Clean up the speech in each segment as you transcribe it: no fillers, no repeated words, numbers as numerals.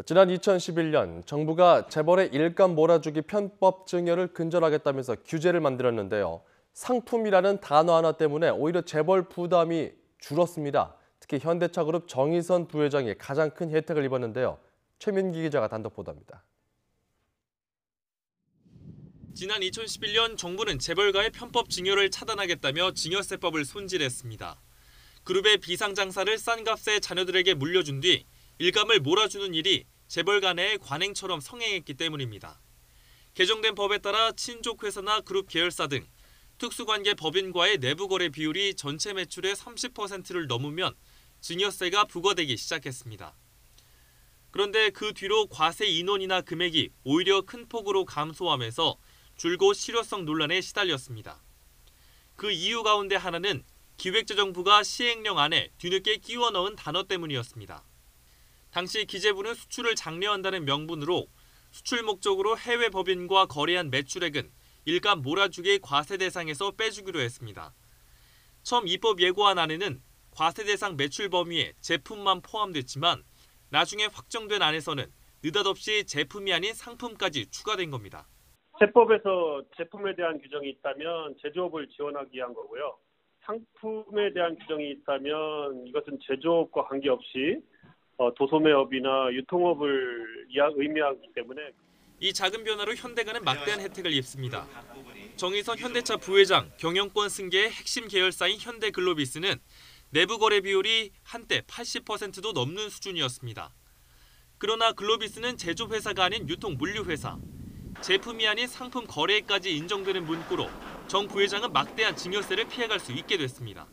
지난 2011년 정부가 재벌의 일감 몰아주기 편법 증여를 근절하겠다면서 규제를 만들었는데요. 상품이라는 단어 하나 때문에 오히려 재벌 부담이 줄었습니다. 특히 현대차그룹 정의선 부회장이 가장 큰 혜택을 입었는데요. 최민기 기자가 단독 보도합니다. 지난 2011년 정부는 재벌가의 편법 증여를 차단하겠다며 증여세법을 손질했습니다. 그룹의 비상장사를 싼 값에 자녀들에게 물려준 뒤 일감을 몰아주는 일이 재벌가 내의 관행처럼 성행했기 때문입니다. 개정된 법에 따라 친족회사나 그룹 계열사 등 특수관계 법인과의 내부거래 비율이 전체 매출의 30%를 넘으면 증여세가 부과되기 시작했습니다. 그런데 그 뒤로 과세 인원이나 금액이 오히려 큰 폭으로 감소하면서 줄곧 실효성 논란에 시달렸습니다. 그 이유 가운데 하나는 기획재정부가 시행령 안에 뒤늦게 끼워 넣은 단어 때문이었습니다. 당시 기재부는 수출을 장려한다는 명분으로 수출 목적으로 해외 법인과 거래한 매출액은 일감 몰아주기 과세 대상에서 빼주기로 했습니다. 처음 입법 예고안 안에는 과세 대상 매출 범위에 제품만 포함됐지만 나중에 확정된 안에서는 느닷없이 제품이 아닌 상품까지 추가된 겁니다. 세법에서 제품에 대한 규정이 있다면 제조업을 지원하기 위한 거고요. 상품에 대한 규정이 있다면 이것은 제조업과 관계없이 도소매업이나 유통업을 의미하기 때문에 이 작은 변화로 현대가는 막대한 혜택을 입습니다. 정의선 현대차 부회장, 경영권 승계의 핵심 계열사인 현대글로비스는 내부 거래 비율이 한때 80%도 넘는 수준이었습니다. 그러나 글로비스는 제조회사가 아닌 유통물류회사, 제품이 아닌 상품 거래까지 인정되는 문구로 정 부회장은 막대한 증여세를 피해갈 수 있게 됐습니다.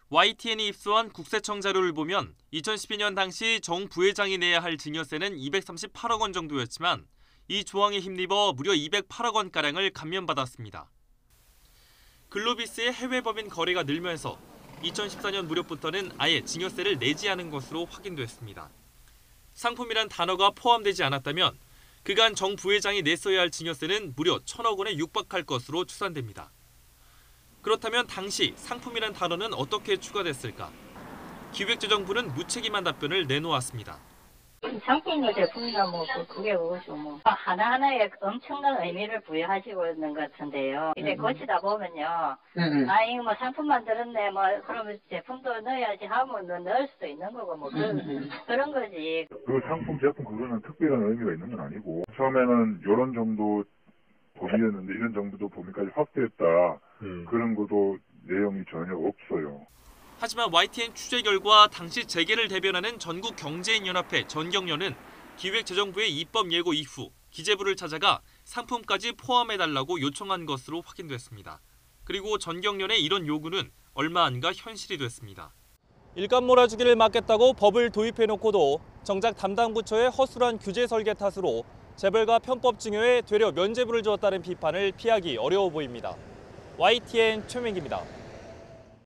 YTN이 입수한 국세청 자료를 보면 2012년 당시 정 부회장이 내야 할 증여세는 238억 원 정도였지만 이 조항에 힘입어 무려 208억 원가량을 감면받았습니다. 글로비스의 해외 법인 거래가 늘면서 2014년 무렵부터는 아예 증여세를 내지 않은 것으로 확인됐습니다. 상품이란 단어가 포함되지 않았다면 그간 정 부회장이 냈어야 할 증여세는 무려 1,000억 원에 육박할 것으로 추산됩니다. 그렇다면 당시 상품이란 단어는 어떻게 추가됐을까? 기획재정부는 무책임한 답변을 내놓았습니다. 상품이나 제품이나 그게 그것이고 하나하나에 엄청난 의미를 부여하시고 있는 것 같은데요. 이제 거치다 보면요. 이거 상품 만들었네, 그러면 제품도 넣어야지 하면 넣을 수도 있는 거고, 그런 거지. 그 상품, 제품 그거는 특별한 의미가 있는 건 아니고, 처음에는 이런 정도 범위였는데 이런 정도 범위까지 확대했다. 그런 것도 내용이 전혀 없어요. 하지만 YTN 취재 결과 당시 재계를 대변하는 전국경제인연합회 전경련은 기획재정부의 입법 예고 이후 기재부를 찾아가 상품까지 포함해달라고 요청한 것으로 확인됐습니다. 그리고 전경련의 이런 요구는 얼마 안 가 현실이 됐습니다. 일감 몰아주기를 막겠다고 법을 도입해놓고도 정작 담당 부처의 허술한 규제 설계 탓으로 재벌가 편법 증여에 되려 면죄부를 주었다는 비판을 피하기 어려워 보입니다. YTN 최민기입니다.